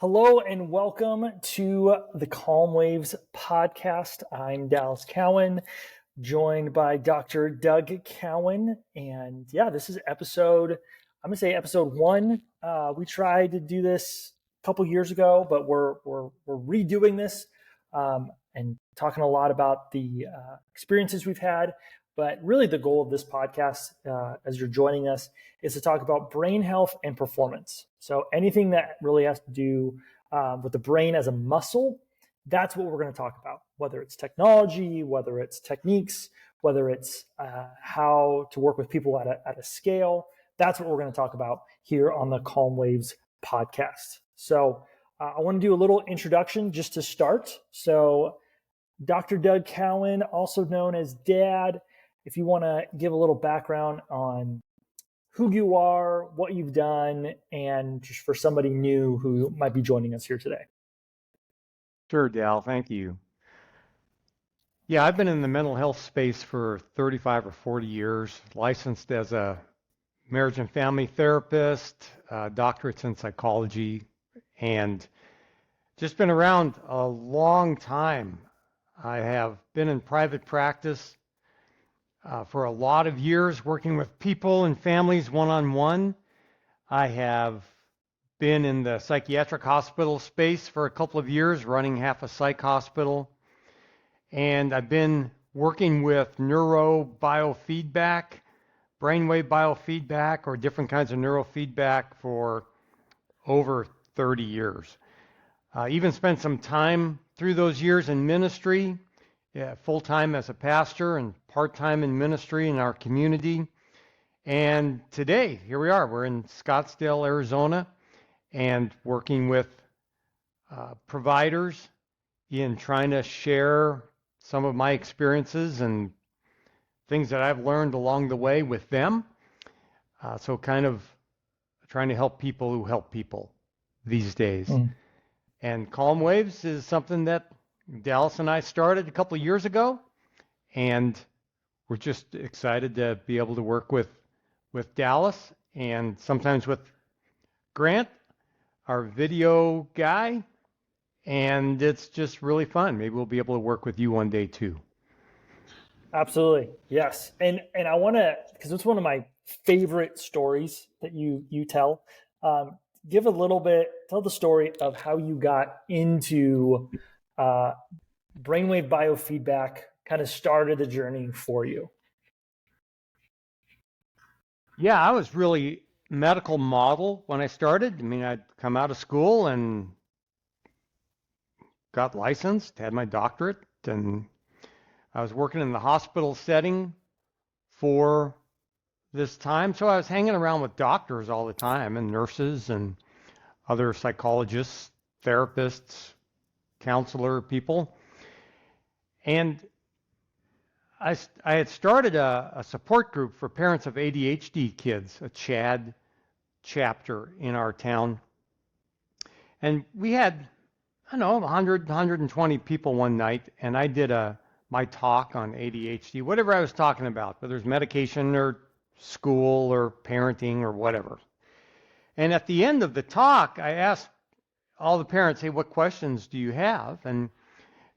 Hello and welcome to the Calm Waves podcast. I'm Dallas Cowan, joined by Dr. Doug Cowan. And yeah, this is episode 1. We tried to do this a couple years ago, but we're redoing this and talking a lot about the experiences we've had. But really the goal of this podcast, as you're joining us, is to talk about brain health and performance. So anything that really has to do with the brain as a muscle, that's what we're going to talk about, whether it's technology, whether it's techniques, whether it's how to work with people at a scale. That's what we're going to talk about here on the Calm Waves podcast. So I want to do a little introduction just to start. So Dr. Doug Cowan, also known as Dad, if you want to give a little background on who you are, what you've done, and just for somebody new who might be joining us here today. Sure, Dal, thank you. Yeah, I've been in the mental health space for 35 or 40 years, licensed as a marriage and family therapist, doctorates in psychology, and just been around a long time. I have been in private practice for a lot of years, working with people and families one-on-one. I have been in the psychiatric hospital space for a couple of years, running half a psych hospital. And I've been working with biofeedback, brainwave biofeedback, or different kinds of neurofeedback for over 30 years. Even spent some time through those years in ministry, full-time as a pastor and part-time in ministry in our community. And today, here we are. We're in Scottsdale, Arizona, and working with providers in trying to share some of my experiences and things that I've learned along the way with them. So kind of trying to help people who help people these days. And Calm Waves is something that Dallas and I started a couple of years ago, and we're just excited to be able to work with Dallas and sometimes with Grant, our video guy, and it's just really fun. Maybe we'll be able to work with you one day too. Absolutely, yes. And I want to, because it's one of my favorite stories that you tell. Give a little bit, tell the story of how you got into brainwave biofeedback, kind of started the journey for you. Yeah, I was really medical model when I started. I mean, I'd come out of school and got licensed, had my doctorate, and I was working in the hospital setting for this time. So I was hanging around with doctors all the time and nurses and other psychologists, therapists, counselor people. And I had started a support group for parents of ADHD kids, a CHAD chapter in our town. And we had, 100, 120 people one night, and I did my talk on ADHD, whatever I was talking about, whether it's medication or school or parenting or whatever. And at the end of the talk, I asked all the parents, hey, what questions do you have? And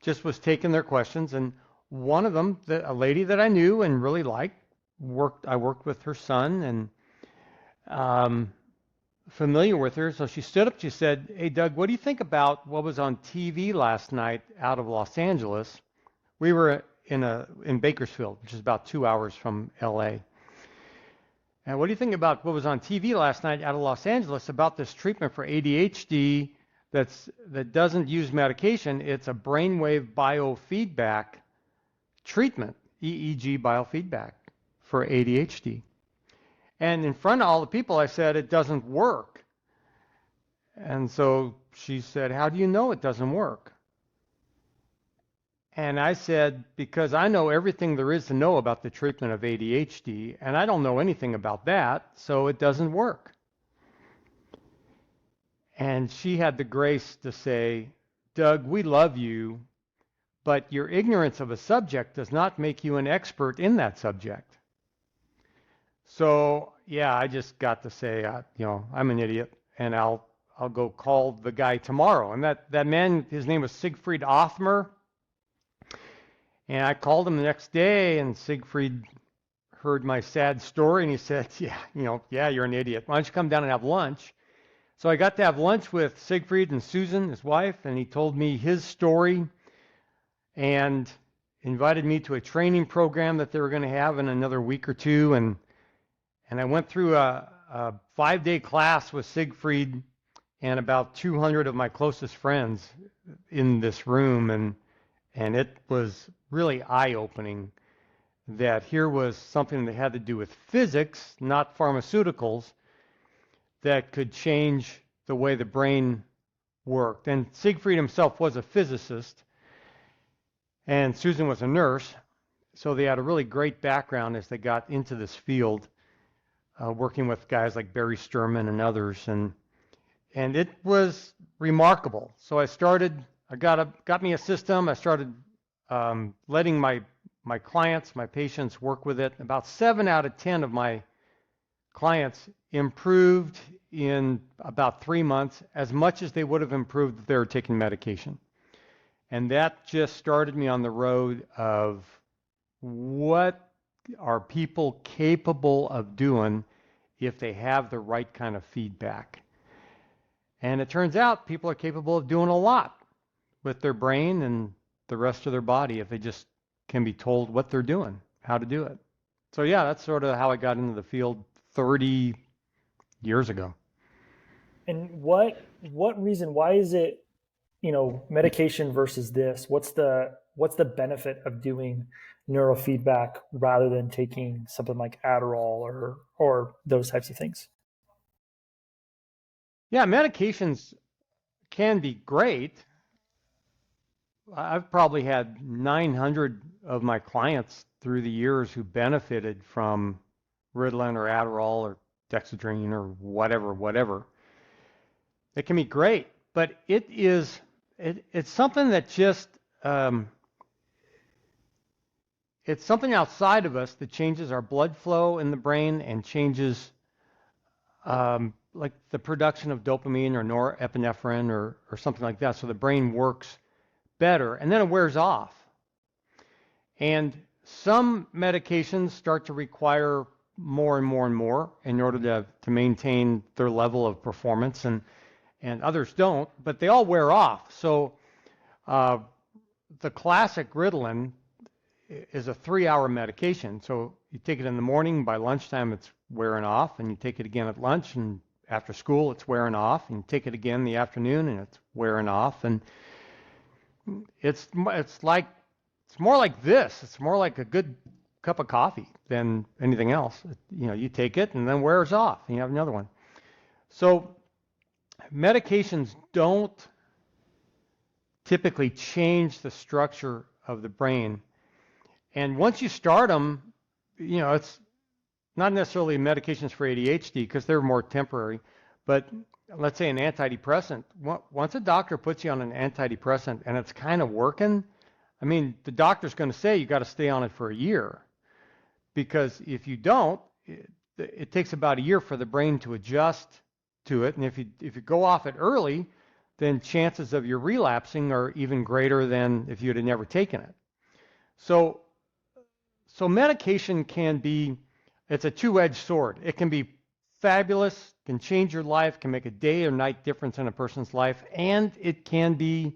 just was taking their questions. And one of them, a lady that I knew and really liked, I worked with her son and familiar with her. So she stood up, she said, hey, Doug, what do you think about what was on TV last night out of Los Angeles? We were in Bakersfield, which is about 2 hours from LA. And what do you think about what was on TV last night out of Los Angeles about this treatment for ADHD that doesn't use medication? It's a brainwave biofeedback treatment, EEG biofeedback for ADHD. And in front of all the people, I said, it doesn't work. And so she said, how do you know it doesn't work? And I said, because I know everything there is to know about the treatment of ADHD, and I don't know anything about that, so it doesn't work. And she had the grace to say, Doug, we love you, but your ignorance of a subject does not make you an expert in that subject. So yeah, I just got to say, I'm an idiot, and I'll go call the guy tomorrow. And that man, his name was Siegfried Othmer, and I called him the next day, and Siegfried heard my sad story, and he said, yeah, you're an idiot. Why don't you come down and have lunch? So I got to have lunch with Siegfried and Susan, his wife, and he told me his story and invited me to a training program that they were going to have in another week or two. And I went through a 5-day class with Siegfried and about 200 of my closest friends in this room. And it was really eye-opening that here was something that had to do with physics, not pharmaceuticals, that could change the way the brain worked. And Siegfried himself was a physicist, and Susan was a nurse, so they had a really great background as they got into this field, working with guys like Barry Sturman and others, and it was remarkable. So I got me a system. I started letting my clients, my patients work with it. About 7 out of 10 of my clients improved in about 3 months, as much as they would have improved if they were taking medication. And that just started me on the road of what are people capable of doing if they have the right kind of feedback. And it turns out people are capable of doing a lot with their brain and the rest of their body if they just can be told what they're doing, how to do it. So yeah, that's sort of how I got into the field 30 years ago. And what reason, why is it, medication versus this? What's the benefit of doing neurofeedback rather than taking something like Adderall or those types of things? Yeah, medications can be great. I've probably had 900 of my clients through the years who benefited from Ritalin or Adderall or Dexedrine or whatever. It can be great, but it's something that just it's something outside of us that changes our blood flow in the brain and changes like the production of dopamine or norepinephrine or something like that. So the brain works better, and then it wears off. And some medications start to require more and more in order to maintain their level of performance, and others don't, but they all wear off. So the classic Ritalin is a 3-hour medication. So you take it in the morning, by lunchtime it's wearing off, and you take it again at lunch, and after school it's wearing off, and you take it again in the afternoon and it's wearing off. And it's more like this. It's more like a good cup of coffee than anything else. You take it and then wears off, and you have another one. So medications don't typically change the structure of the brain. And once you start them, it's not necessarily medications for ADHD because they're more temporary, but let's say an antidepressant. Once a doctor puts you on an antidepressant and it's kind of working, I mean, the doctor's going to say you got to stay on it for a year, because if you don't, it takes about a year for the brain to adjust to it. And if you go off it early, then chances of your relapsing are even greater than if you had never taken it. So medication it's a two-edged sword. It can be fabulous, can change your life, can make a day or night difference in a person's life, and it can be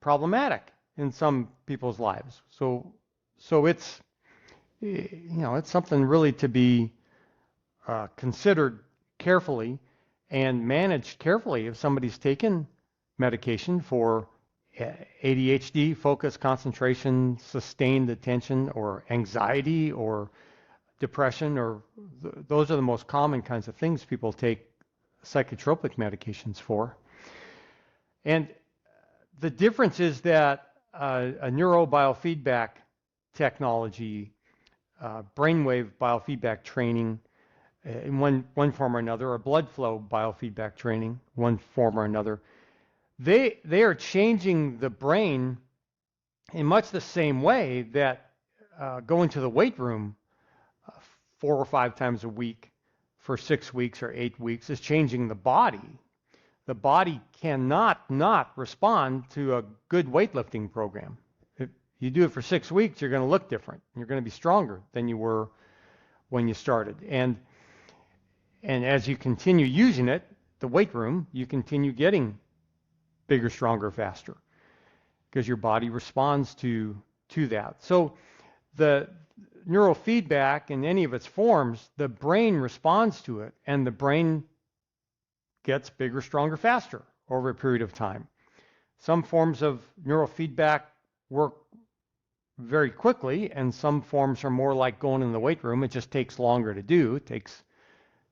problematic in some people's lives. So it's it's something really to be considered carefully and managed carefully if somebody's taken medication for ADHD, focus, concentration, sustained attention, or anxiety, or depression, or those are the most common kinds of things people take psychotropic medications for. And the difference is that a neurobiofeedback technology, brainwave biofeedback training in one form or another, or blood flow biofeedback training, one form or another, they are changing the brain in much the same way that going to the weight room 4 or 5 times a week for 6 weeks or 8 weeks is changing the body. The body cannot not respond to a good weightlifting program. If you do it for 6 weeks, you're going to look different. You're going to be stronger than you were when you started. And as you continue using it, the weight room, you continue getting bigger, stronger, faster, because your body responds to that. So the neurofeedback in any of its forms, the brain responds to it, and the brain gets bigger, stronger, faster over a period of time. Some forms of neurofeedback work very quickly, and some forms are more like going in the weight room. It just takes longer to do. It takes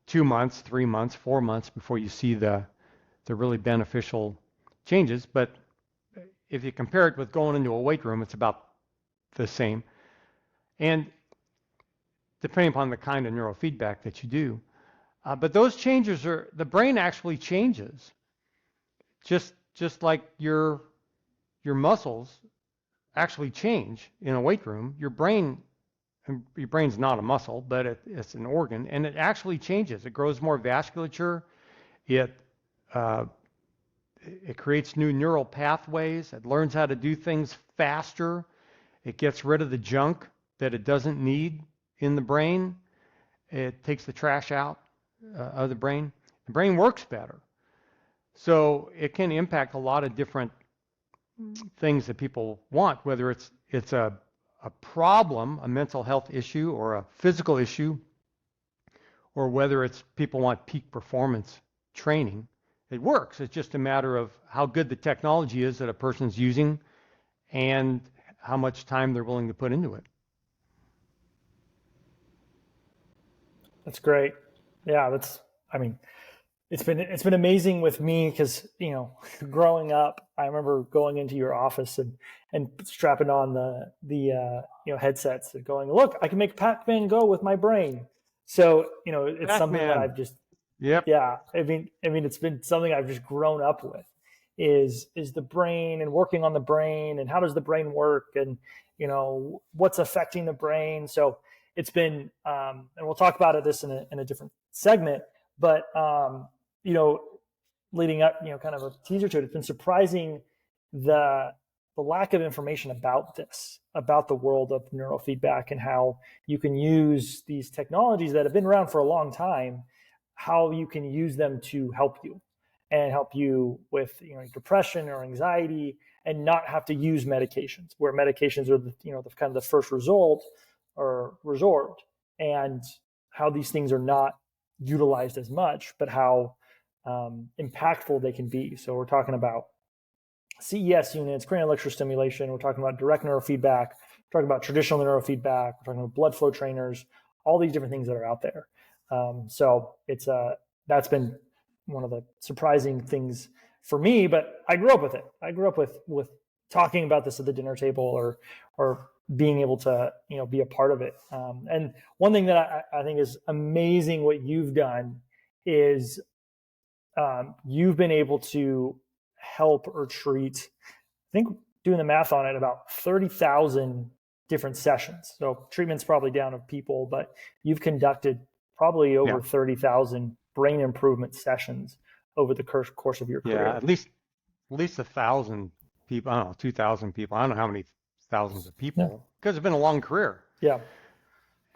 2 months, 3 months, 4 months before you see the really beneficial changes. But if you compare it with going into a weight room, it's about the same. And depending upon the kind of neurofeedback that you do. But those changes the brain actually changes. Just like your muscles actually change in a weight room, your brain's not a muscle, but it's an organ, and it actually changes. It grows more vasculature. It creates new neural pathways. It learns how to do things faster. It gets rid of the junk that it doesn't need in the brain. It takes the trash out of the brain. The brain works better. So it can impact a lot of different things that people want, whether it's a problem, a mental health issue, or a physical issue, or whether it's people want peak performance training. It works. It's just a matter of how good the technology is that a person's using and how much time they're willing to put into it. That's great. Yeah, it's been amazing with me because, growing up, I remember going into your office and strapping on the headsets and going, look, I can make Pac-Man go with my brain. So, it's Pac-Man. something that I've just, Yep. Yeah. I mean, it's been something I've just grown up with is the brain and working on the brain and how does the brain work and, what's affecting the brain. So it's been, and we'll talk about this in a different segment, but, leading up, kind of a teaser to it, it's been surprising the lack of information about the world of neurofeedback and how you can use these technologies that have been around for a long time, how you can use them to help you and help you with depression or anxiety and not have to use medications, where medications are the kind of the first resort, and how these things are not utilized as much, but how impactful they can be. So we're talking about CES units, cranial electrostimulation. We're talking about direct neurofeedback. We're talking about traditional neurofeedback. We're talking about blood flow trainers, all these different things that are out there. So it's that's been one of the surprising things for me, but I grew up with it. I grew up with talking about this at the dinner table or being able to, be a part of it. And one thing that I think is amazing what you've done is you've been able to help or treat, I think doing the math on it, about 30,000 different sessions. So treatment's probably down of people, but you've conducted probably over 30,000 brain improvement sessions over the course of your career. Yeah, at least 1,000 people. I don't know, 2,000 people. I don't know how many thousands of people, because it's been a long career. Yeah,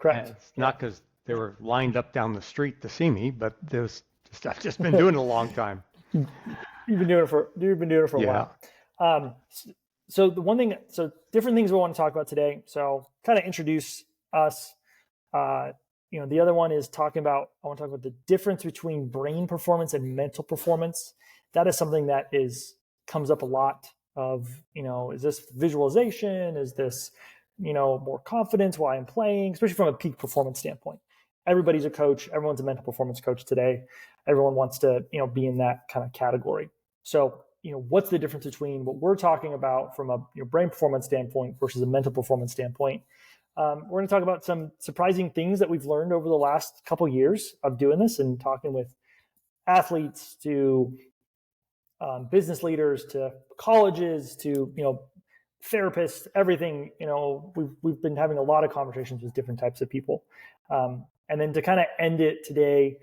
correct. And it's not because they were lined up down the street to see me, but I've just been doing it a long time. You've been doing it for a while. So different things we want to talk about today. So kind of introduce us. The other one is I want to talk about the difference between brain performance and mental performance. That is something that comes up a lot of, is this visualization? Is this, more confidence while I'm playing, especially from a peak performance standpoint. Everybody's a coach. Everyone's a mental performance coach today. Everyone wants to, be in that kind of category. So, what's the difference between what we're talking about from a brain performance standpoint versus a mental performance standpoint? We're going to talk about some surprising things that we've learned over the last couple of years of doing this and talking with athletes to business leaders to colleges to, therapists, everything. We've been having a lot of conversations with different types of people. And then to kind of end it today,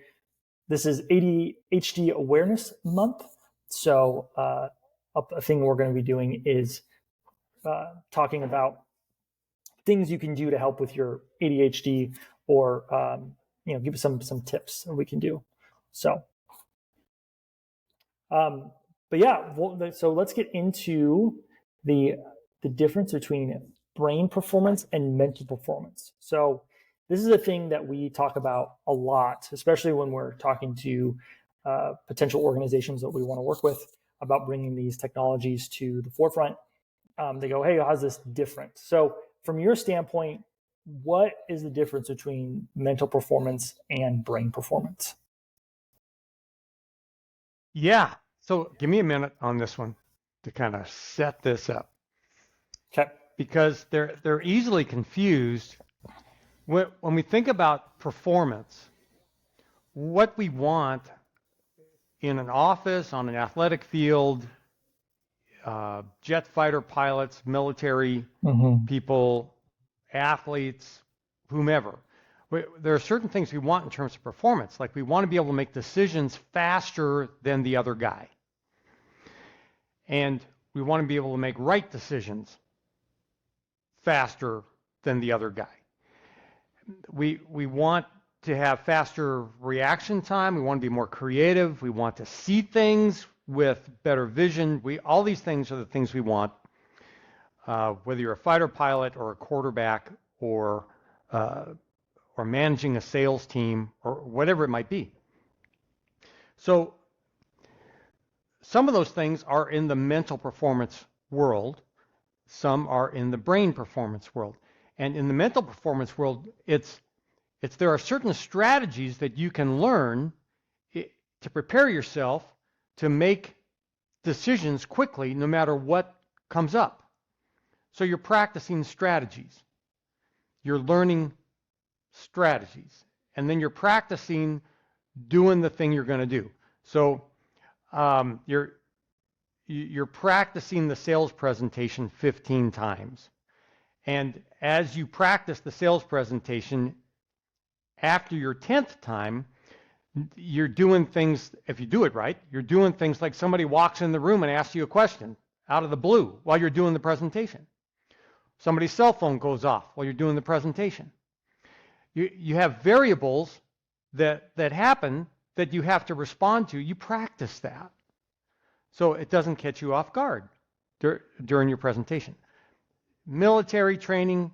this is ADHD Awareness Month. So a thing we're going to be doing is talking about things you can do to help with your ADHD, or give us some tips that we can do. So, but yeah, so let's get into the difference between brain performance and mental performance. So this is a thing that we talk about a lot, especially when we're talking to potential organizations that we want to work with about bringing these technologies to the forefront. They go, hey, how's this different? So from your standpoint, what is the difference between mental performance and brain performance? Yeah. So give me a minute on this one to kind of set this up. Okay. Because they're easily confused. When we think about performance, what we want in an office, on an athletic field, jet fighter pilots, military people, athletes, whomever. There are certain things we want in terms of performance, like we want to be able to make decisions faster than the other guy. And we want to be able to make right decisions faster than the other guy. We want to have faster reaction time. We want to be more creative. We want to see things with better vision. All these things are the things we want, whether you're a fighter pilot or a quarterback or managing a sales team or whatever it might be. So some of those things are in the mental performance world. Some are in the brain performance world. And in the mental performance world, there are certain strategies that you can learn to prepare yourself to make decisions quickly, no matter what comes up. So you're practicing strategies. You're learning strategies. And then you're practicing doing the thing you're going to do. So you're practicing the sales presentation 15 times. And as you practice the sales presentation, after your 10th time, you're doing things, if you do it right, you're doing things like somebody walks in the room and asks you a question out of the blue while you're doing the presentation. Somebody's cell phone goes off while you're doing the presentation. You have variables that happen that you have to respond to. You practice that so it doesn't catch you off guard during your presentation. Military training,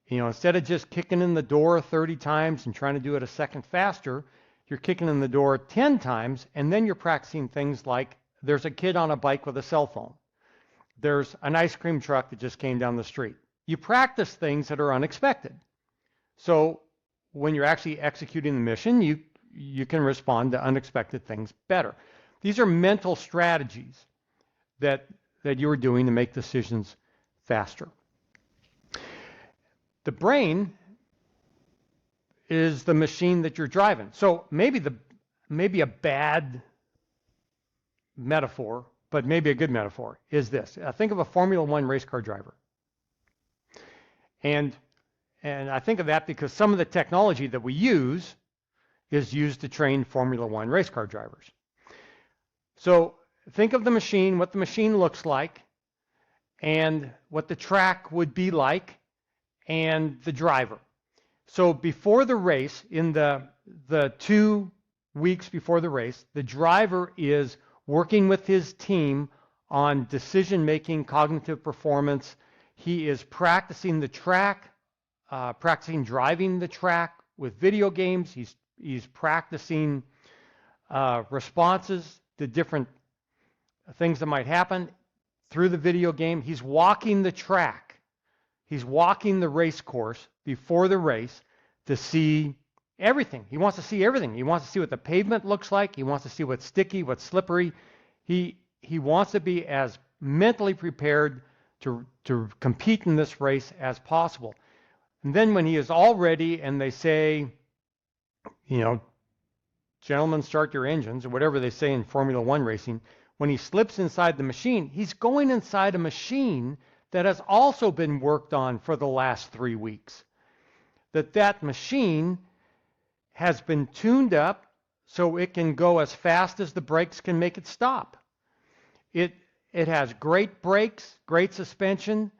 instead of just kicking in the door 30 times and trying to do it a second faster, you're kicking in the door 10 times, and then you're practicing things like there's a kid on a bike with a cell phone. There's an ice cream truck that just came down the street. You practice things that are unexpected. So when you're actually executing the mission, you can respond to unexpected things better. These are mental strategies that you're doing to make decisions faster. The brain is the machine that you're driving. So maybe a bad metaphor, but maybe a good metaphor is this. Think of a Formula One race car driver. And I think of that because some of the technology that we use is used to train Formula One race car drivers. So think of the machine, what the machine looks like, and what the track would be like, and the driver. So before the race, in the 2 weeks before the race, the driver is working with his team on decision-making, cognitive performance. He is practicing the track, practicing driving the track with video games. He's practicing responses to different things that might happen through the video game. He's walking the track. He's walking the race course before the race to see everything. He wants to see everything. He wants to see what the pavement looks like. He wants to see what's sticky, what's slippery. He wants to be as mentally prepared to compete in this race as possible. And then when he is all ready and they say, gentlemen, start your engines, or whatever they say in Formula One racing, when he slips inside the machine, he's going inside a machine that has also been worked on for the last 3 weeks. That machine has been tuned up so it can go as fast as the brakes can make it stop. It has great brakes, great suspension.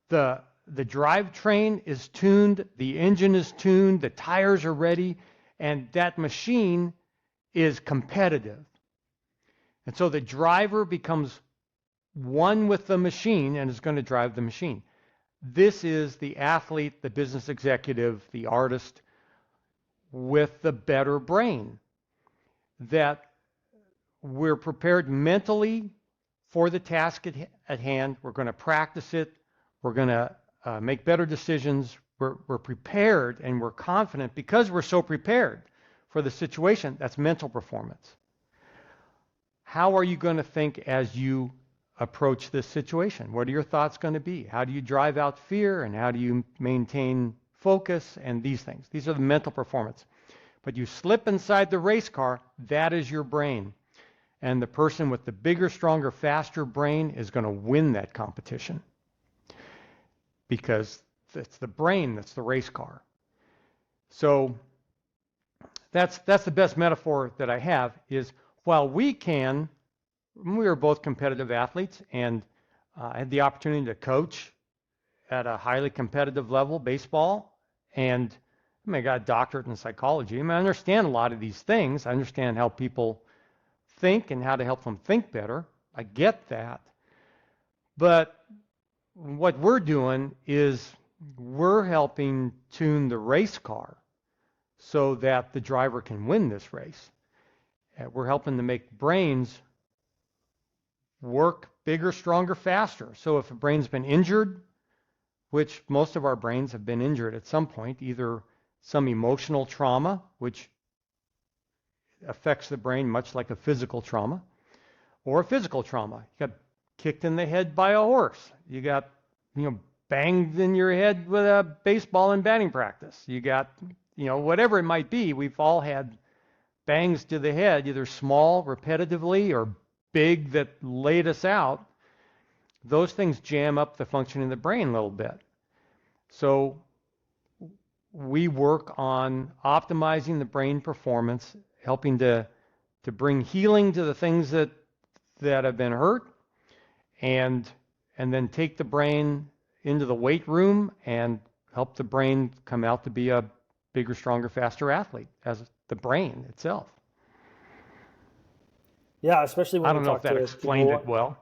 The drivetrain is tuned, the engine is tuned, the tires are ready, and that machine is competitive. And so the driver becomes one with the machine and is going to drive the machine. This is the athlete, the business executive, the artist with the better brain, that we're prepared mentally for the task at hand. We're going to practice it. We're going to make better decisions. We're prepared and we're confident because we're so prepared for the situation. That's mental performance. How are you going to think as you approach this situation? What are your thoughts going to be? How do you drive out fear, and how do you maintain focus and these things? These are the mental performance. But you slip inside the race car, that is your brain. And the person with the bigger, stronger, faster brain is going to win that competition because it's the brain that's the race car. So that's the best metaphor that I have is while we are both competitive athletes, and I had the opportunity to coach at a highly competitive level, baseball, and I got a doctorate in psychology. I understand a lot of these things. I understand how people think and how to help them think better. I get that. But what we're doing is we're helping tune the race car so that the driver can win this race. We're helping to make brains work bigger, stronger, faster. So if a brain's been injured, which most of our brains have been injured at some point, either some emotional trauma, which affects the brain much like a physical trauma, or a physical trauma. You got kicked in the head by a horse. You got, banged in your head with a baseball in batting practice. You got, whatever it might be. We've all had bangs to the head, either small, repetitively, or big that laid us out. Those things jam up the function in the brain a little bit. So we work on optimizing the brain performance, helping to bring healing to the things that have been hurt, and then take the brain into the weight room and help the brain come out to be a bigger, stronger, faster athlete as the brain itself. Yeah, especially when I don't know if that explained it well.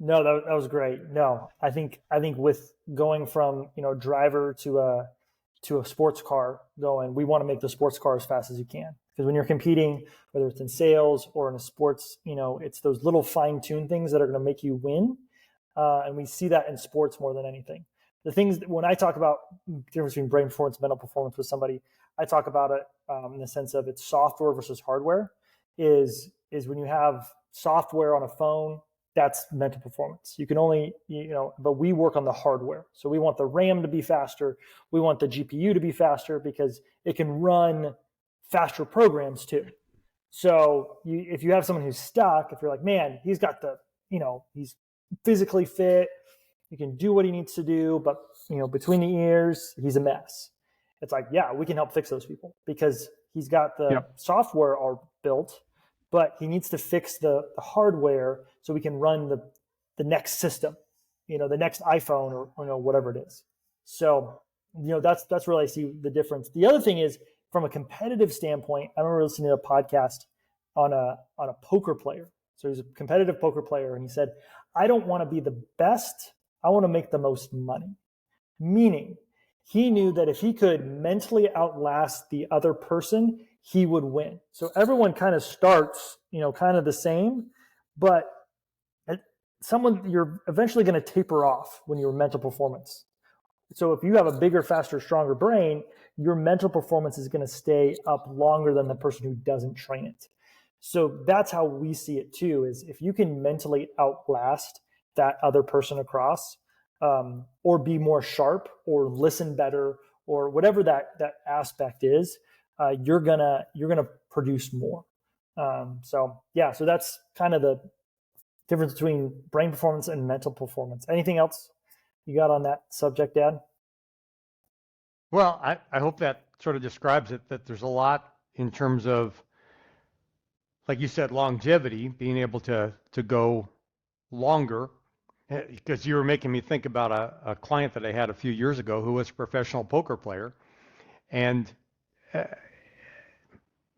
No, that was great. No, I think with going from driver to a sports car going, we want to make the sports car as fast as you can, because when you're competing, whether it's in sales or in a sports, it's those little fine-tuned things that are going to make you win, and we see that in sports more than anything. The things when I talk about the difference between brain performance and mental performance with somebody, I talk about it in the sense of it's software versus hardware. Is when you have software on a phone, that's mental performance. You can only, but we work on the hardware. So we want the RAM to be faster. We want the GPU to be faster because it can run faster programs too. So if you have someone who's stuck, if you're like, man, he's got he's physically fit, he can do what he needs to do, but between the ears, he's a mess. It's like, yeah, we can help fix those people because he's got the software all built, but he needs to fix the hardware so we can run the next system, the next iPhone or whatever it is. So, that's where I see the difference. The other thing is from a competitive standpoint, I remember listening to a podcast on a poker player. So he's a competitive poker player, and he said, I don't want to be the best. I want to make the most money. Meaning he knew that if he could mentally outlast the other person, he would win. So everyone kind of starts, kind of the same, but you're eventually going to taper off when your mental performance. So if you have a bigger, faster, stronger brain, your mental performance is going to stay up longer than the person who doesn't train it. So that's how we see it too, is if you can mentally outlast that other person across, or be more sharp or listen better or whatever that aspect is, you're gonna produce more. So that's kind of the difference between brain performance and mental performance. Anything else you got on that subject, Dad? Well, I hope that sort of describes it, that there's a lot in terms of, like you said, longevity, being able to go longer. Because you were making me think about a client that I had a few years ago who was a professional poker player and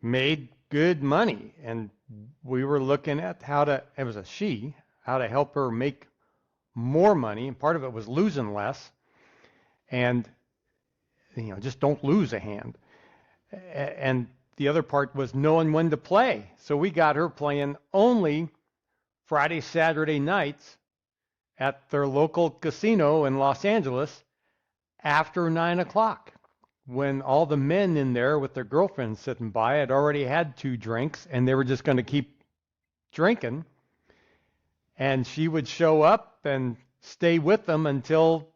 made good money. And we were looking at it was a she, how to help her make more money. And part of it was losing less. And, just don't lose a hand. And the other part was knowing when to play. So we got her playing only Friday, Saturday nights at their local casino in Los Angeles after 9 o'clock, when all the men in there with their girlfriends sitting by had already had 2 drinks and they were just going to keep drinking. And she would show up and stay with them until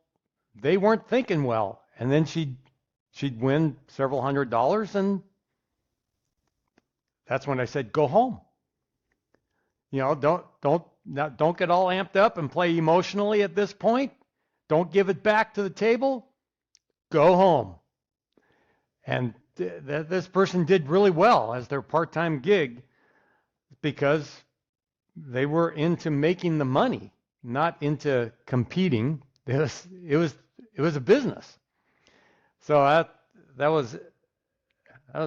they weren't thinking well. And then she'd win several $100s, and that's when I said, go home. Don't get all amped up and play emotionally at this point. Don't give it back to the table. Go home. And this person did really well as their part-time gig because they were into making the money, not into competing. It was a business. So that was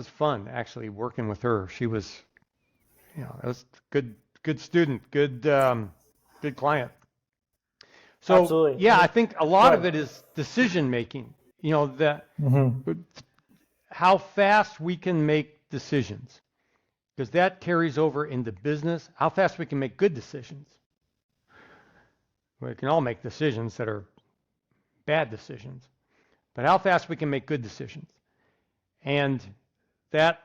fun, actually, working with her. She was, it was good student, good client. So Absolutely. yeah, I think a lot of it is decision making. How fast we can make decisions, because that carries over into business. How fast we can make good decisions. We can all make decisions that are bad decisions, but how fast we can make good decisions. And that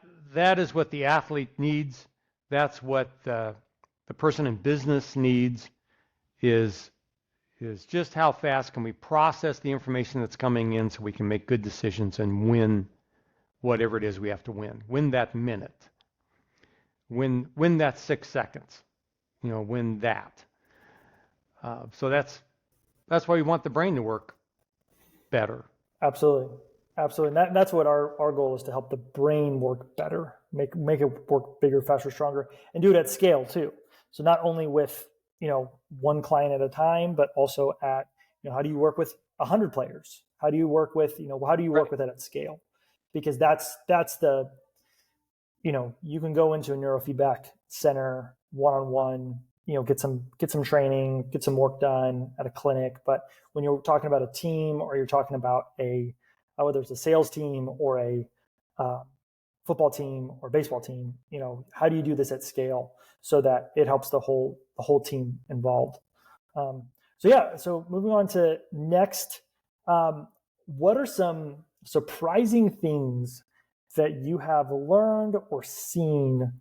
is what the athlete needs. That's what the person in business needs, is just how fast can we process the information that's coming in so we can make good decisions and win whatever it is we have to win. Win that minute. Win that 6 seconds. Win that. So that's why we want the brain to work better. Absolutely. And that's what our goal is, to help the brain work better, make it work bigger, faster, stronger, and do it at scale too. So not only with, one client at a time, but also at, how do you work with 100 players? How do you work with, how do you work with it at scale? Because that's the, you can go into a neurofeedback center one-on-one, get some training, get some work done at a clinic. But when you're talking about a team, or you're talking about whether it's a sales team or a football team or baseball team, how do you do this at scale so that it helps the whole team involved? So moving on to next, what are some surprising things that you have learned or seen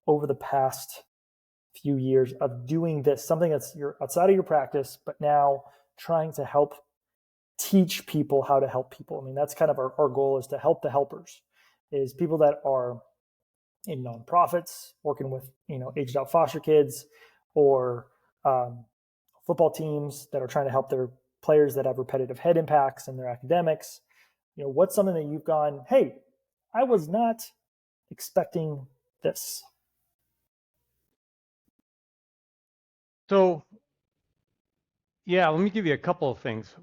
over the past few years of doing this, something that's outside of your practice, but now trying to help teach people how to help people? I mean, that's kind of our goal, is to help the helpers, is people that are in nonprofits working with, aged out foster kids, or football teams that are trying to help their players that have repetitive head impacts in their academics. What's something that you've gone, hey, I was not expecting this? So, yeah, let me give you a couple of things.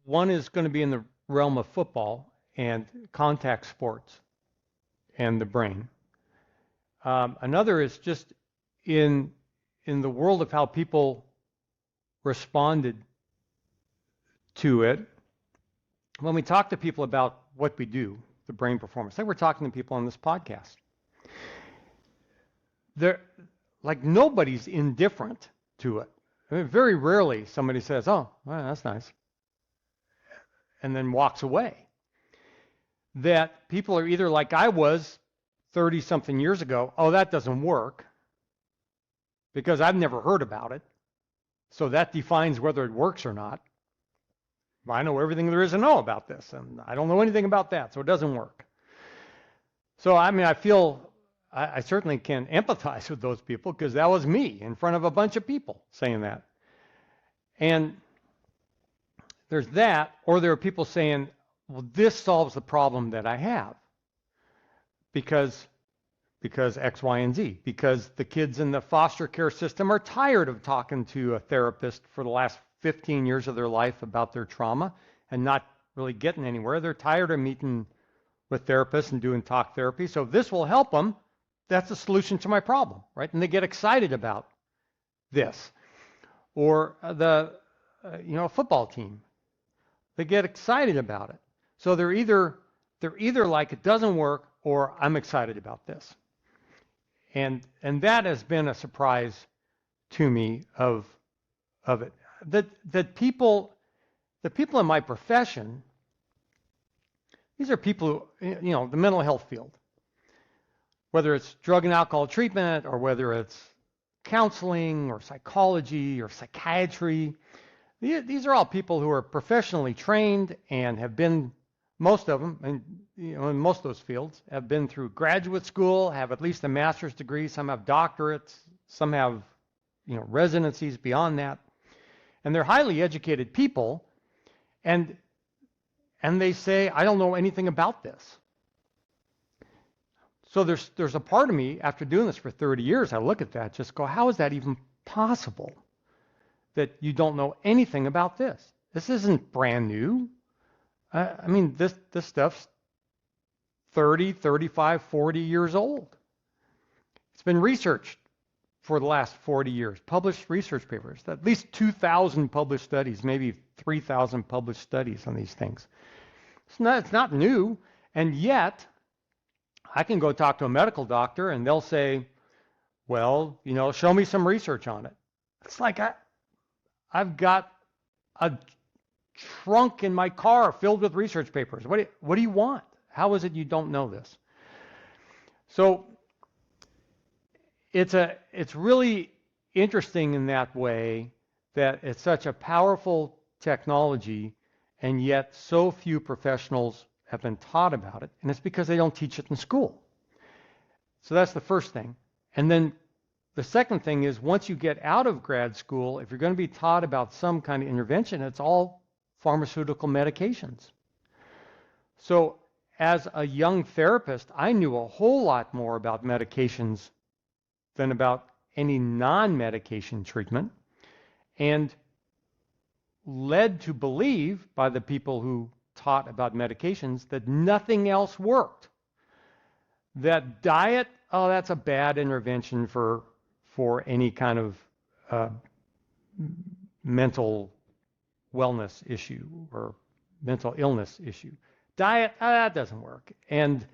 One is going to be in the realm of football and contact sports and the brain. Another is just in the world of how people responded to it. When we talk to people about what we do, the brain performance, like we're talking to people on this podcast, they're like, nobody's indifferent to it. I mean, very rarely somebody says, "Oh, well, that's nice," and then walks away. That people are either like I was 30-something years ago, "Oh, that doesn't work," because I've never heard about it, so that defines whether it works or not. I know everything there is to know about this, and I don't know anything about that, so it doesn't work. So, I mean, I certainly can empathize with those people, because that was me in front of a bunch of people saying that. And there's that, or there are people saying, well, this solves the problem that I have because X, Y, and Z, because the kids in the foster care system are tired of talking to a therapist for the last 15 years of their life about their trauma and not really getting anywhere. They're tired of meeting with therapists and doing talk therapy. So if this will help them, that's a solution to my problem, right? And they get excited about this. Or the football team, they get excited about it. So they're either like it doesn't work or I'm excited about this. And that has been a surprise to me of it. That people, the people in my profession, these are people who, the mental health field, whether it's drug and alcohol treatment or whether it's counseling or psychology or psychiatry. These are all people who are professionally trained and have been, most of them, and in most of those fields, have been through graduate school, have at least a master's degree, some have doctorates, some have residencies beyond that. And they're highly educated people, and they say, I don't know anything about this. So there's a part of me, after doing this for 30 years, I look at that, just go, how is that even possible that you don't know anything about this? This isn't brand new. I mean, this stuff's 30, 35, 40 years old. It's been researched for the last 40 years, published research papers, at least 2,000 published studies, maybe 3,000 published studies on these things. It's not new, and yet I can go talk to a medical doctor and they'll say, well, show me some research on it. It's like I've got a trunk in my car filled with research papers. What do you want? How is it you don't know this? So it's really interesting in that way that it's such a powerful technology, and yet so few professionals have been taught about it, and it's because they don't teach it in school. So that's the first thing. And then the second thing is, once you get out of grad school, if you're going to be taught about some kind of intervention, it's all pharmaceutical medications. So as a young therapist, I knew a whole lot more about medications than about any non-medication treatment, and led to believe by the people who taught about medications that nothing else worked. That diet, oh, that's a bad intervention for any kind of mental wellness issue or mental illness issue. Diet, that doesn't work. And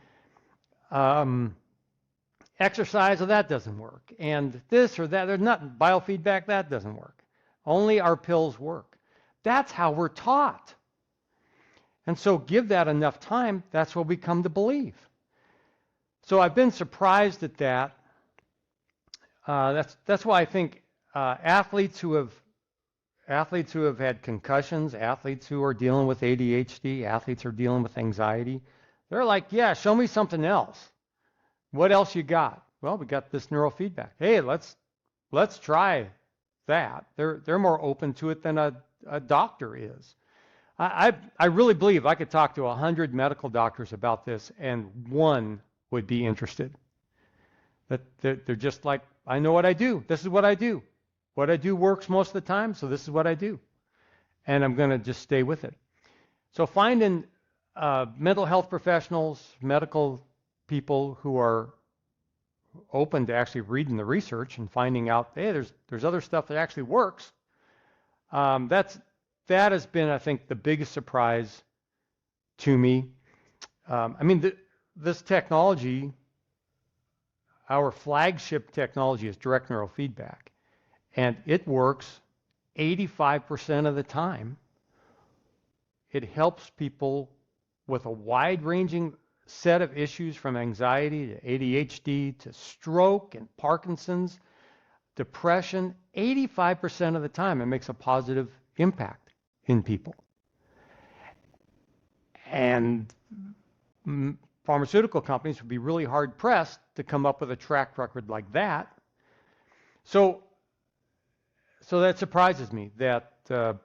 exercise, that doesn't work. And this or that, there's nothing. Biofeedback, that doesn't work. Only our pills work. That's how we're taught. And so give that enough time, that's what we come to believe. So I've been surprised at that. That's why I think athletes who have had concussions, athletes who are dealing with ADHD, athletes who are dealing with anxiety, they're like, yeah, show me something else. What else you got? Well, we got this neurofeedback. Hey, let's try that. They're more open to it than a doctor is. I really believe I could talk to 100 medical doctors about this, and one would be interested. That they're just like, I know what I do. This is what I do. What I do works most of the time, so this is what I do. And I'm going to just stay with it. So finding mental health professionals, medical people who are open to actually reading the research and finding out, hey, there's other stuff that actually works. That has been, I think, the biggest surprise to me. This technology, our flagship technology is direct neurofeedback, and it works 85% of the time. It helps people with a wide-ranging set of issues, from anxiety to ADHD to stroke and Parkinson's, depression. 85% of the time it makes a positive impact in people. And pharmaceutical companies would be really hard-pressed to come up with a track record like that. So that surprises me that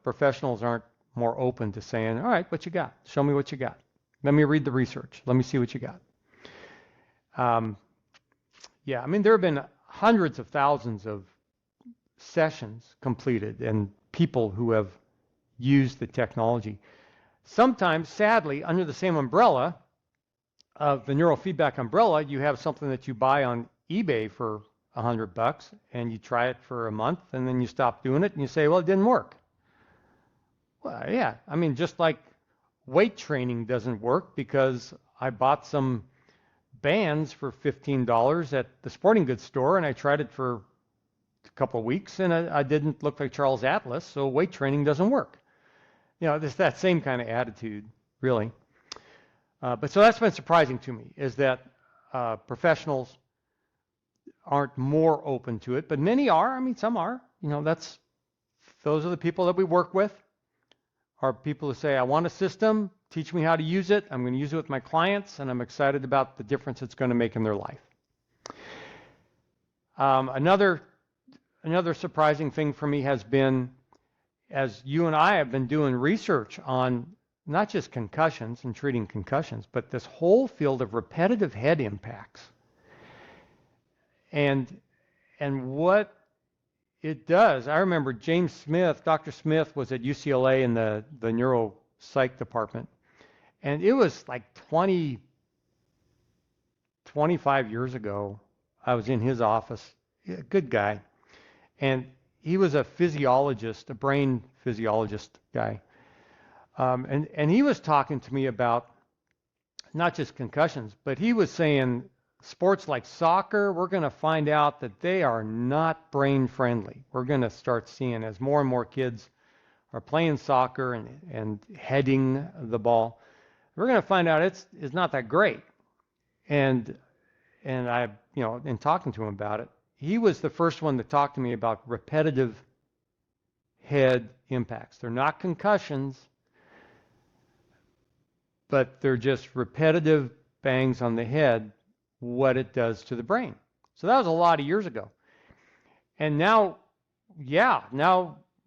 professionals aren't more open to saying, all right, what you got? Show me what you got. Let me read the research. Let me see what you got. Yeah, I mean, there have been hundreds of thousands of sessions completed and people who have used the technology. Sometimes, sadly, under the same umbrella of the neurofeedback umbrella, you have something that you buy on eBay for $100 and you try it for a month and then you stop doing it and you say, well, it didn't work. Well, yeah, I mean, just like weight training doesn't work because I bought some bands for $15 at the sporting goods store and I tried it for a couple of weeks and I didn't look like Charles Atlas, so weight training doesn't work. You know, it's that same kind of attitude, really. But so that's been surprising to me, is that professionals aren't more open to it, but many are. I mean, some are. You know, those are the people that we work with, are people who say, I want a system, teach me how to use it, I'm going to use it with my clients, and I'm excited about the difference it's going to make in their life. Another surprising thing for me has been, as you and I have been doing research on not just concussions and treating concussions, but this whole field of repetitive head impacts and what it does. I remember James Smith, Dr. Smith was at UCLA in the neuropsych department, and it was like 25 years ago. I was in his office, good guy, and he was a physiologist, a brain physiologist guy. And he was talking to me about not just concussions, but he was saying sports like soccer, we're going to find out that they are not brain friendly. We're going to start seeing, as more and more kids are playing soccer and heading the ball, we're going to find out it's not that great. And I, you know, in talking to him about it, he was the first one to talk to me about repetitive head impacts. They're not concussions, but they're just repetitive bangs on the head, what it does to the brain. So that was a lot of years ago. And now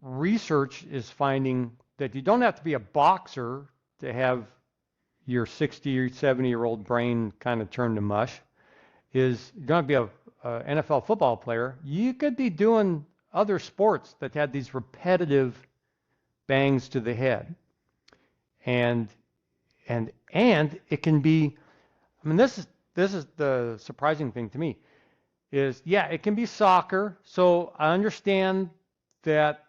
research is finding that you don't have to be a boxer to have your 60 or 70-year-old brain kind of turn to mush. You don't have to be an NFL football player. You could be doing other sports that had these repetitive bangs to the head. And it can be, I mean, this is the surprising thing to me, is, yeah, it can be soccer. So I understand that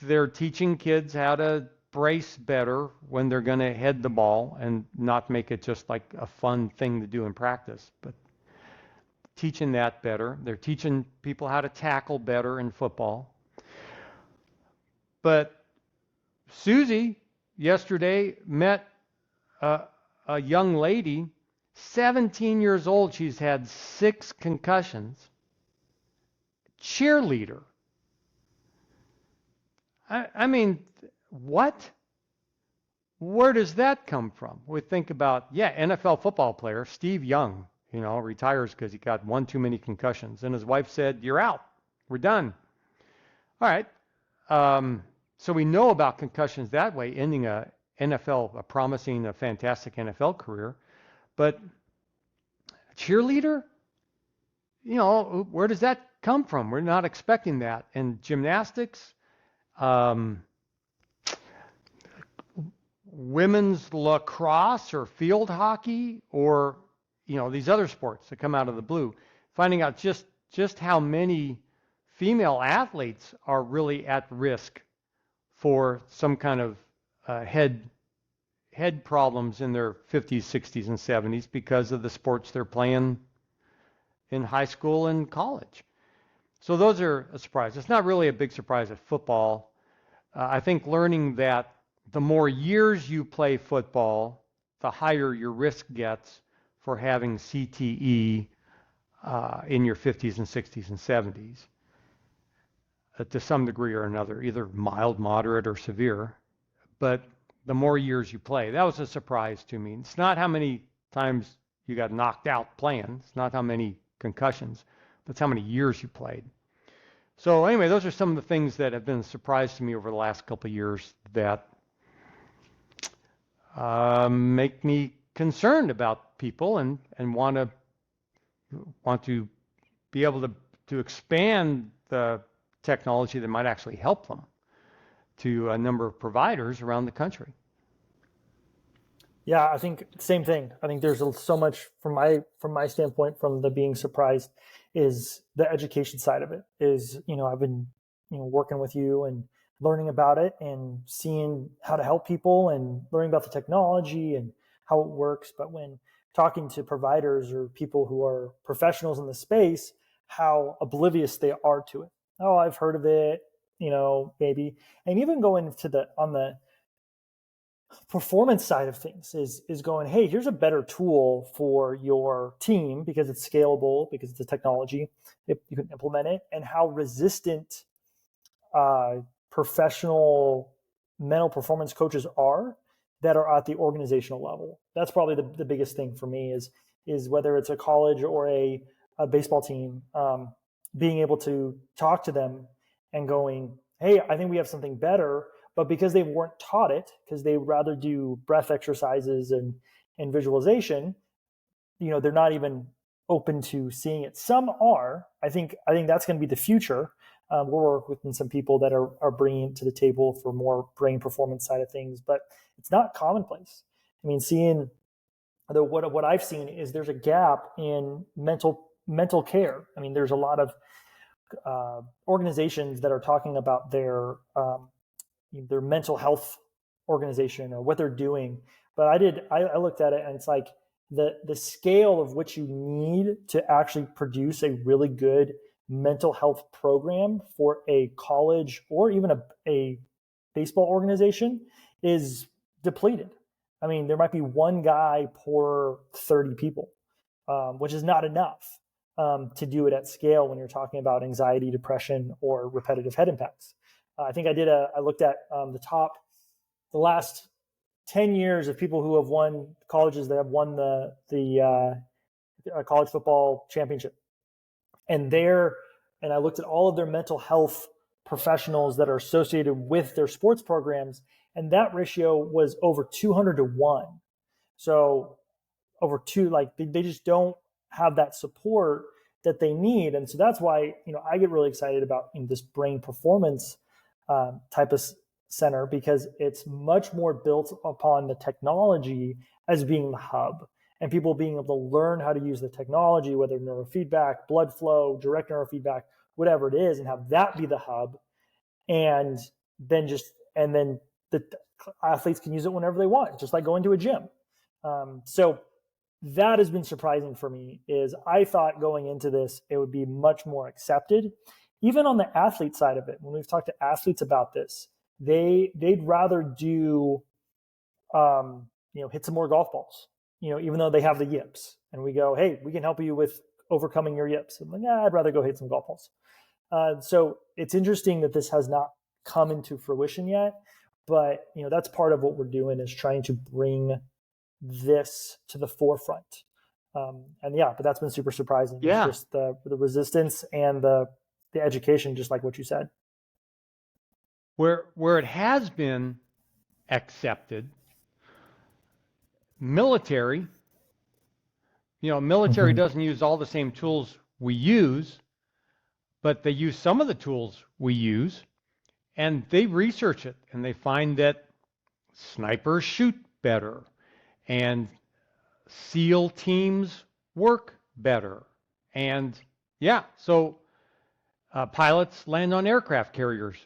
they're teaching kids how to brace better when they're going to head the ball and not make it just like a fun thing to do in practice, but teaching that better. They're teaching people how to tackle better in football. But Susie yesterday met a young lady, 17 years old. She's had 6 concussions. Cheerleader. I mean, what? Where does that come from? We think about, NFL football player, Steve Young, you know, retires because he got one too many concussions. And his wife said, you're out. We're done. All right. So we know about concussions that way, ending a promising, a fantastic NFL career. But cheerleader, you know, where does that come from? We're not expecting that. And gymnastics, women's lacrosse or field hockey, or, you know, these other sports that come out of the blue, finding out just how many female athletes are really at risk for some kind of head problems in their 50s, 60s, and 70s because of the sports they're playing in high school and college. So those are a surprise. It's not really a big surprise at football. I think learning that the more years you play football, the higher your risk gets for having CTE in your 50s and 60s and 70s. To some degree or another, either mild, moderate, or severe. But the more years you play, that was a surprise to me. It's not how many times you got knocked out playing. It's not how many concussions, but it's how many years you played. So anyway, those are some of the things that have been a surprise to me over the last couple of years that make me concerned about people and want to be able to expand the technology that might actually help them to a number of providers around the country. Yeah, I think same thing. I think there's so much from my standpoint, from the being surprised, is the education side of it. Is, I've been, working with you and learning about it and seeing how to help people and learning about the technology and how it works. But when talking to providers or people who are professionals in the space, how oblivious they are to it. Oh, I've heard of it, maybe. And even going to on the performance side of things is going, hey, here's a better tool for your team because it's scalable, because it's a technology, if you can implement it, and how resistant professional mental performance coaches are that are at the organizational level. That's probably the biggest thing for me is whether it's a college or a baseball team, being able to talk to them and going, hey, I think we have something better. But because they weren't taught it, because they rather do breath exercises and visualization, they're not even open to seeing it. Some are. I think that's going to be the future. We'll work with some people that are bringing it to the table for more brain performance side of things, but it's not commonplace. I mean, seeing what I've seen is there's a gap in mental care. I mean, there's a lot of organizations that are talking about their mental health organization or what they're doing. But I looked at it and it's like the scale of which you need to actually produce a really good mental health program for a college or even a baseball organization is depleted. I mean, there might be one guy per 30 people, which is not enough to do it at scale when you're talking about anxiety, depression, or repetitive head impacts. I think I looked at the last 10 years of people who have won colleges that have won the college football championship. And I looked at all of their mental health professionals that are associated with their sports programs, and that ratio was over 200 to 1. So over two, like they just don't have that support that they need. And so that's why, I get really excited about this brain performance type of center, because it's much more built upon the technology as being the hub and people being able to learn how to use the technology, whether neurofeedback, blood flow, direct neurofeedback, whatever it is, and have that be the hub. And then the athletes can use it whenever they want, just like going to a gym. So that has been surprising for me. Is I thought going into this, it would be much more accepted. Even on the athlete side of it, when we've talked to athletes about this, they'd rather do, hit some more golf balls, even though they have the yips. And we go, hey, we can help you with overcoming your yips. I'm like, I'd rather go hit some golf balls. So it's interesting that this has not come into fruition yet, but that's part of what we're doing, is trying to bring this to the forefront. But that's been super surprising. Yeah. It's just the resistance and the education, just like what you said. Where it has been accepted, military doesn't use all the same tools we use, but they use some of the tools we use, and they research it, and they find that snipers shoot better, and SEAL teams work better, and so pilots land on aircraft carriers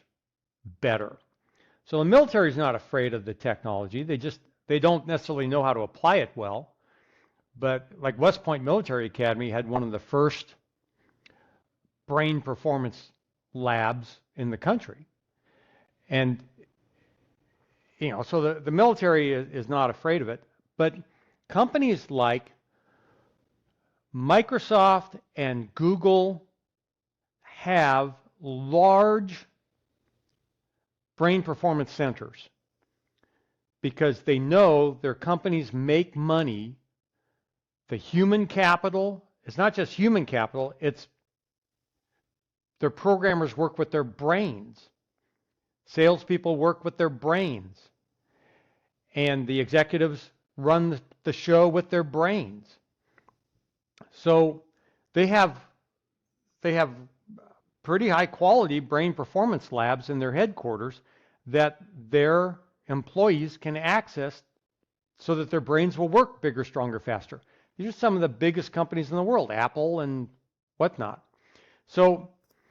better. So the military is not afraid of the technology. They don't necessarily know how to apply it well. But like West Point Military Academy had one of the first brain performance labs in the country. And, so the military is not afraid of it. But companies like Microsoft and Google have large brain performance centers because they know their companies make money. The human capital, it's not just human capital, it's their programmers work with their brains. Salespeople work with their brains. and the executives run the show with their brains. So they have pretty high quality brain performance labs in their headquarters that their employees can access so that their brains will work bigger, stronger, faster. These are some of the biggest companies in the world, Apple and whatnot. So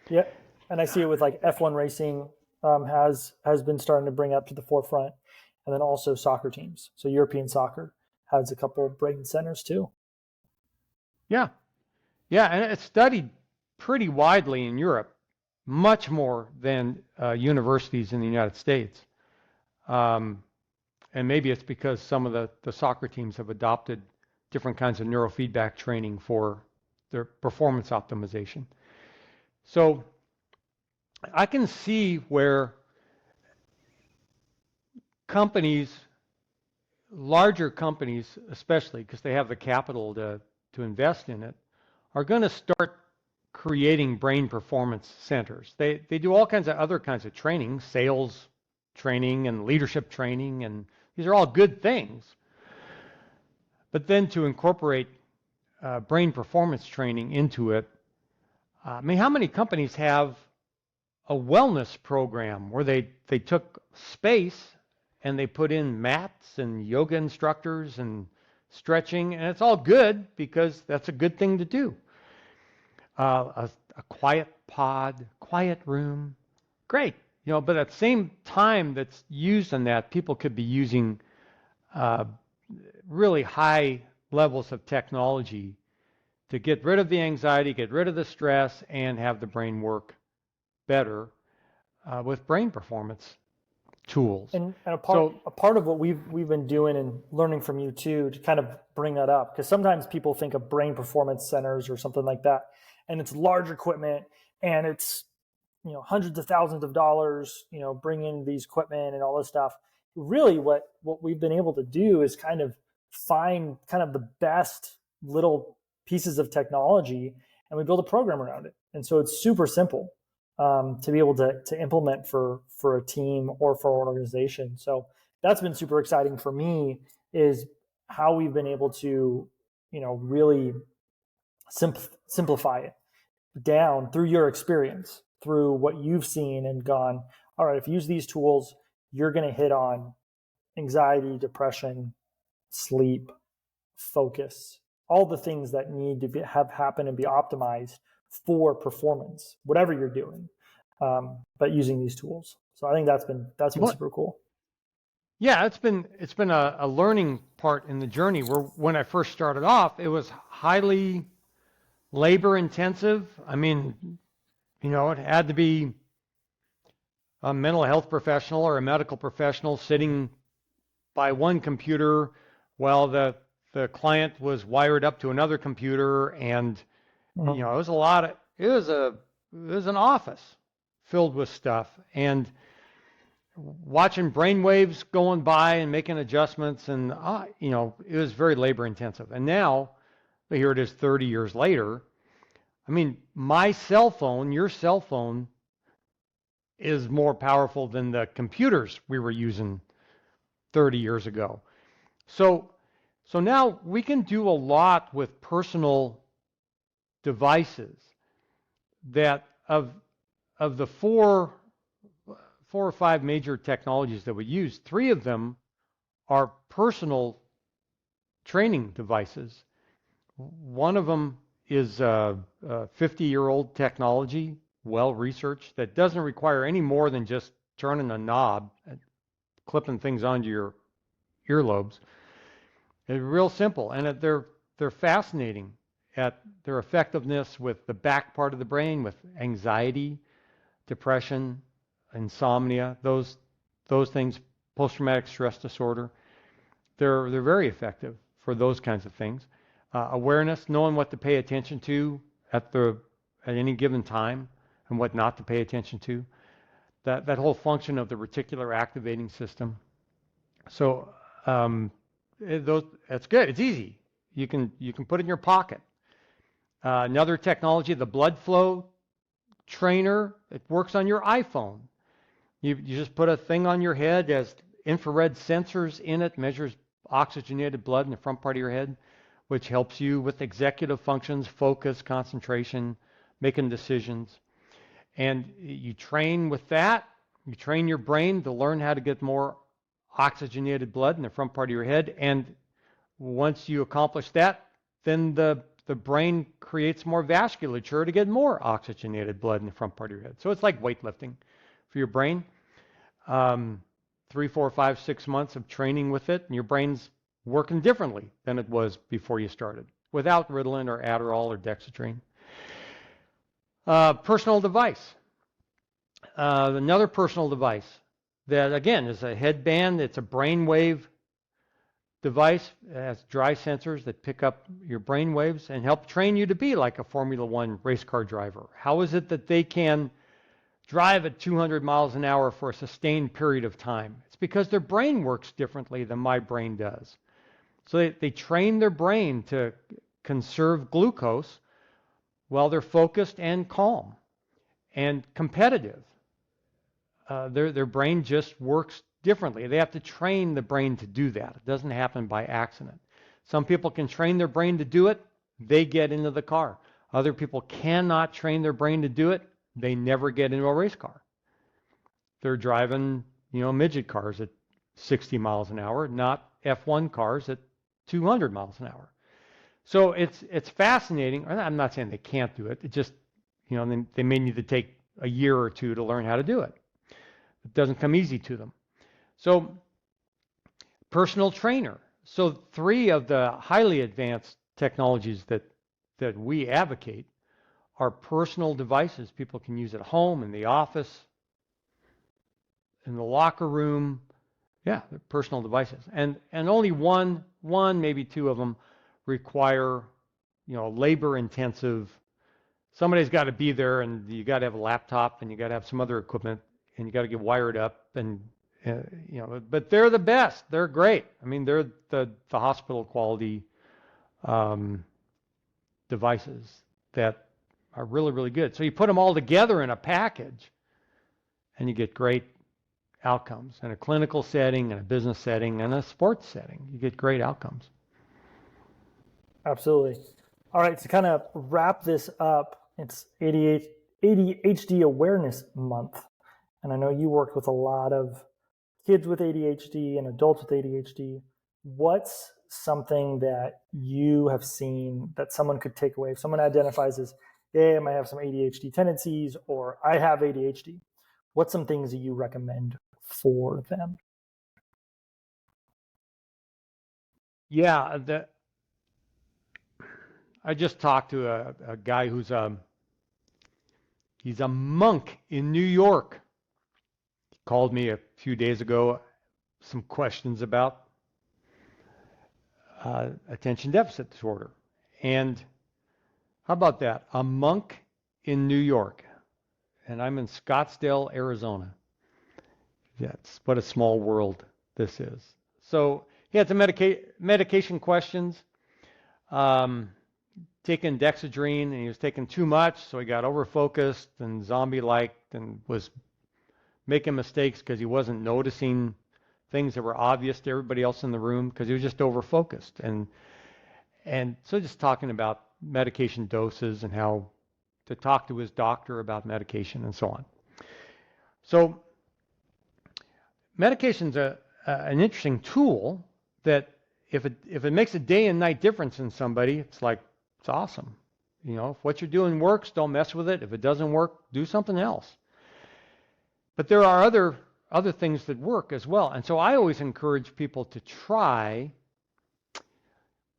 yeah, and I see it with like F1 racing has been starting to bring up to the forefront, and then also soccer teams. So European soccer has a couple of brain centers too. yeah, and it's studied pretty widely in Europe, much more than universities in the United States. And maybe it's because some of the soccer teams have adopted different kinds of neurofeedback training for their performance optimization. So I can see where companies, larger companies especially, because they have the capital to invest in it, are going to start creating brain performance centers. They do all kinds of other kinds of training, sales training and leadership training, and these are all good things. But then to incorporate brain performance training into it, I mean, how many companies have a wellness program where they took space and they put in mats and yoga instructors and stretching, and it's all good because that's a good thing to do. A quiet pod, quiet room, great. You know, but at the same time that's used in that, people could be using really high levels of technology to get rid of the anxiety, get rid of the stress, and have the brain work better with brain performance tools. And a part of what we've been doing and learning from you too, to kind of bring that up, because sometimes people think of brain performance centers or something like that, and it's large equipment and it's, you know, hundreds of thousands of dollars, you know, bring in these equipment and all this stuff. Really what we've been able to do is kind of find kind of the best little pieces of technology, and we build a program around it. And so it's super simple to be able to implement for a team or for an organization. So that's been super exciting for me, is how we've been able to, you know, really simplify it down through your experience, through what you've seen and gone, all right, if you use these tools, you're going to hit on anxiety, depression, sleep, focus, all the things that need to have happen and be optimized for performance, whatever you're doing, but using these tools. So I think that's been super cool. Yeah, it's been a learning part in the journey, where when I first started off, it was highly labor intensive. I mean, you know, it had to be a mental health professional or a medical professional sitting by one computer while the client was wired up to another computer, and you know, it was an office filled with stuff, and watching brainwaves going by and making adjustments, and you know, it was very labor intensive. And now here it is 30 years later. I mean, my cell phone, your cell phone, is more powerful than the computers we were using 30 years ago. So now we can do a lot with personal devices that of the four or five major technologies that we use, 3 of them are personal training devices. One of them is a 50-year-old technology, well-researched, that doesn't require any more than just turning a knob and clipping things onto your earlobes. It's real simple, and they're fascinating at their effectiveness with the back part of the brain, with anxiety, depression, insomnia, those things, post-traumatic stress disorder. They're very effective for those kinds of things. Awareness, knowing what to pay attention to at any given time and what not to pay attention to. That whole function of the reticular activating system. So that's good. It's easy. You can put it in your pocket. Another technology, the blood flow trainer, it works on your iPhone. You just put a thing on your head infrared sensors in it, measures oxygenated blood in the front part of your head, which helps you with executive functions, focus, concentration, making decisions. And you train with that. You train your brain to learn how to get more oxygenated blood in the front part of your head. And once you accomplish that, then the brain creates more vasculature to get more oxygenated blood in the front part of your head. So it's like weightlifting for your brain. 3, 4, 5, 6 months of training with it, and your brain's working differently than it was before you started, without Ritalin or Adderall or Dexedrine. Personal device. Another personal device that, again, is a headband. It's a brainwave device. It has dry sensors that pick up your brain waves and help train you to be like a Formula One race car driver. How is it that they can drive at 200 miles an hour for a sustained period of time? It's because their brain works differently than my brain does. So they train their brain to conserve glucose while they're focused and calm and competitive. Their brain just works differently. They have to train the brain to do that. It doesn't happen by accident. Some people can train their brain to do it. They get into the car. Other people cannot train their brain to do it. They never get into a race car. They're driving, midget cars at 60 miles an hour, not F1 cars at 200 miles an hour. So it's fascinating. I'm not saying they can't do it. It just, they may need to take a year or two to learn how to do it. It doesn't come easy to them. So personal trainer. So 3 of the highly advanced technologies that we advocate are personal devices people can use at home, in the office, in the locker room. Yeah, they're personal devices. And only one, maybe 2 of them require, labor intensive. Somebody's got to be there, and you got to have a laptop, and you got to have some other equipment, and you got to get wired up, and but they're the best. They're great. I mean, they're the hospital quality devices that are really, really good. So you put them all together in a package, and you get great outcomes in a clinical setting, in a business setting, and a sports setting. You get great outcomes. Absolutely. All right, to kind of wrap this up, it's ADHD Awareness Month. And I know you worked with a lot of kids with ADHD and adults with ADHD. What's something that you have seen that someone could take away? If someone identifies as, I might have some ADHD tendencies, or I have ADHD, what's some things that you recommend for them? Yeah, I just talked to a guy he's a monk in New York. He called me a few days ago, some questions about attention deficit disorder. And how about that? A monk in New York. And I'm in Scottsdale, Arizona. That's what a small world this is. So he had some medication questions. Taking Dexedrine, and he was taking too much, so he got overfocused and zombie-like and was making mistakes because he wasn't noticing things that were obvious to everybody else in the room because he was just overfocused. And so just talking about medication doses and how to talk to his doctor about medication and so on. So medication's an interesting tool that if it makes a day and night difference in somebody, it's awesome. If what you're doing works, don't mess with it. If it doesn't work, do something else. But there are other things that work as well. And so I always encourage people to try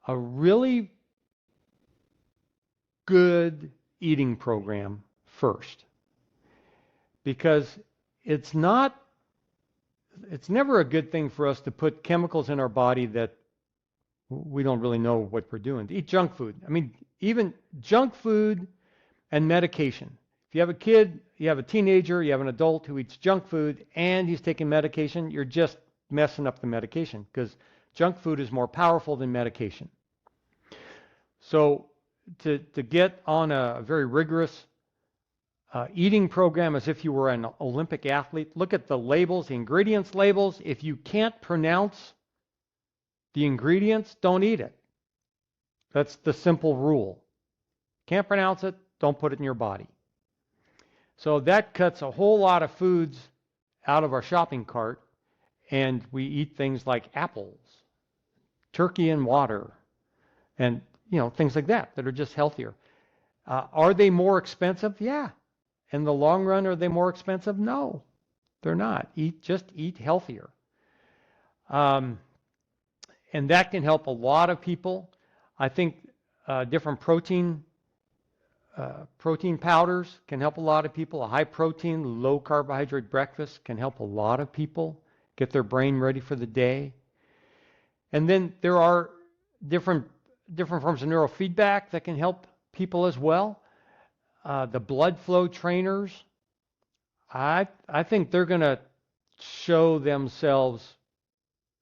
a really good eating program first. Because it's never a good thing for us to put chemicals in our body that we don't really know what we're doing. To eat junk food. I mean, even junk food and medication. If you have a kid, you have a teenager, you have an adult who eats junk food and he's taking medication, you're just messing up the medication because junk food is more powerful than medication. So to get on a very rigorous eating program as if you were an Olympic athlete. Look at the labels, the ingredients labels. If you can't pronounce the ingredients, don't eat it. That's the simple rule. Can't pronounce it, don't put it in your body. So that cuts a whole lot of foods out of our shopping cart, and we eat things like apples, turkey and water, and things like that are just healthier. Are they more expensive? Yeah. In the long run, are they more expensive? No, they're not. Just eat healthier. And that can help a lot of people. I think different protein powders can help a lot of people. A high protein, low carbohydrate breakfast can help a lot of people get their brain ready for the day. And then there are different forms of neurofeedback that can help people as well. The blood flow trainers, I think they're going to show themselves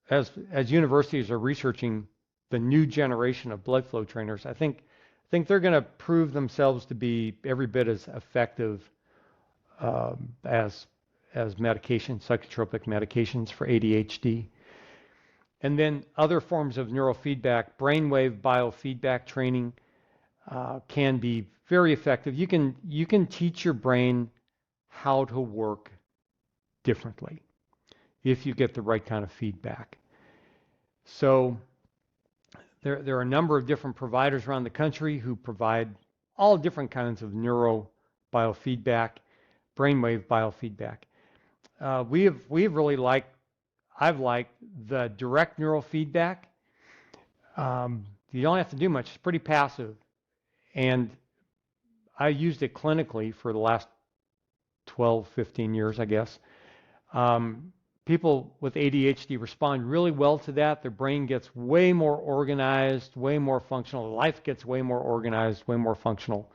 as universities are researching the new generation of blood flow trainers. I think they're going to prove themselves to be every bit as effective as medications, psychotropic medications for ADHD. And then other forms of neurofeedback, brainwave biofeedback training can be very effective. You can teach your brain how to work differently if you get the right kind of feedback. So there are a number of different providers around the country who provide all different kinds of neuro biofeedback, brainwave biofeedback. I've liked the direct neurofeedback. You don't have to do much. It's pretty passive. And I used it clinically for the last 12, 15 years, I guess. People with ADHD respond really well to that. Their brain gets way more organized, way more functional. Life gets way more organized, way more functional.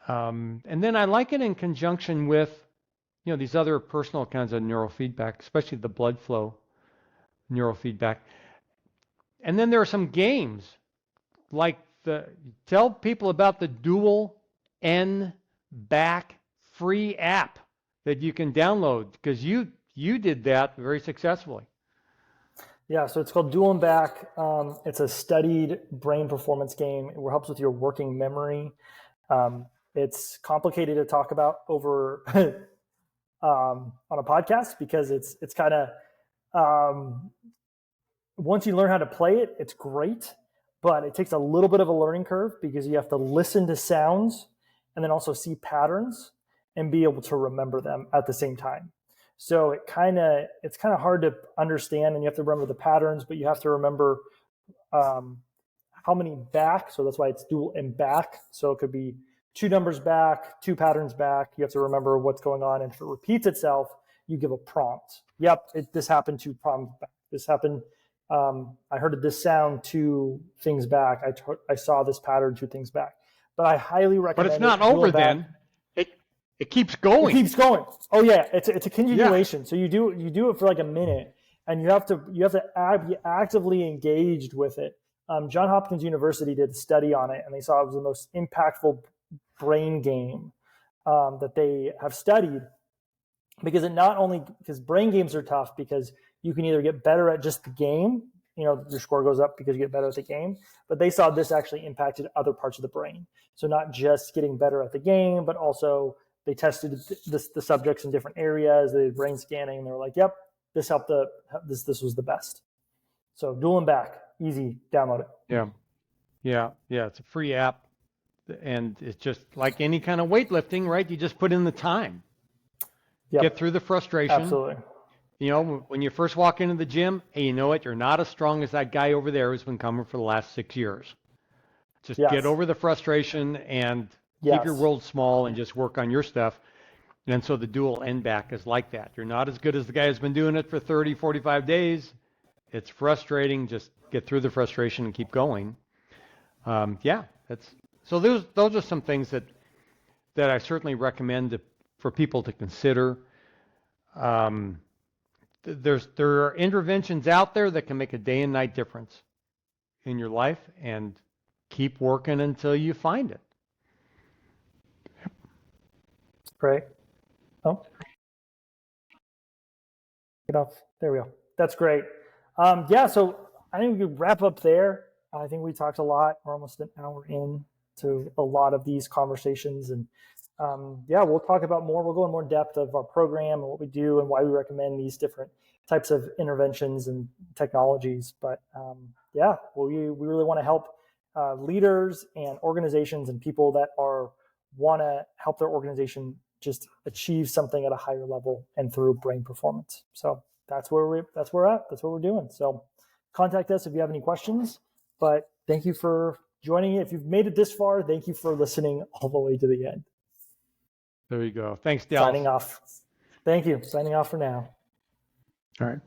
And then I like it in conjunction with, these other personal kinds of neurofeedback, especially the blood flow neurofeedback. And then there are some games, like tell people about the dual N-back free app that you can download, because you did that very successfully. Yeah, so it's called Dual and Back. It's a studied brain performance game. It helps with your working memory. It's complicated to talk about over on a podcast because it's kind of once you learn how to play it, it's great, but it takes a little bit of a learning curve because you have to listen to sounds and then also see patterns and be able to remember them at the same time. So it's kind of hard to understand, and you have to remember the patterns, but you have to remember how many back. So that's why it's dual and back. So it could be 2 numbers back, 2 patterns back. You have to remember what's going on. And if it repeats itself, you give a prompt. Yep, this happened 2 prompts back. This happened. I heard this sound 2 things back. I saw this pattern 2 things back. But I highly recommend. But it's not over then. It keeps going. It keeps going. Oh yeah, it's a continuation. Yeah. So you do it for like a minute, and you have to be actively engaged with it. Johns Hopkins University did a study on it, and they saw it was the most impactful brain game that they have studied, because brain games are tough because you can either get better at just the game, your score goes up because you get better at the game, but they saw this actually impacted other parts of the brain. So not just getting better at the game, but also they tested the subjects in different areas. They did brain scanning, and they were like, yep, this helped. This was the best. So Dual and Back, easy, download it. Yeah. It's a free app, and it's just like any kind of weightlifting, right? You just put in the time. Yep. Get through the frustration. Absolutely. When you first walk into the gym, hey, you know what? You're not as strong as that guy over there who's been coming for the last 6 years. Just get over the frustration and keep your world small and just work on your stuff. And so the dual end back is like that. You're not as good as the guy who's been doing it for 30, 45 days. It's frustrating. Just get through the frustration and keep going. So those are some things that I certainly recommend for people to consider. There are interventions out there that can make a day and night difference in your life, and keep working until you find it. Great. Oh, get off. There we go. That's great. Yeah, so I think we could wrap up there. I think we talked a lot. We're almost an hour in to a lot of these conversations. And yeah, we'll talk about more. We'll go in more depth of our program and what we do and why we recommend these different types of interventions and technologies. But yeah, we really want to help leaders and organizations and people that want to help their organization just achieve something at a higher level and through brain performance. So that's where we're at. That's what we're doing. So contact us if you have any questions. But thank you for joining. If you've made it this far, thank you for listening all the way to the end. There you go. Thanks, Dallas. Signing off. Thank you. Signing off for now. All right.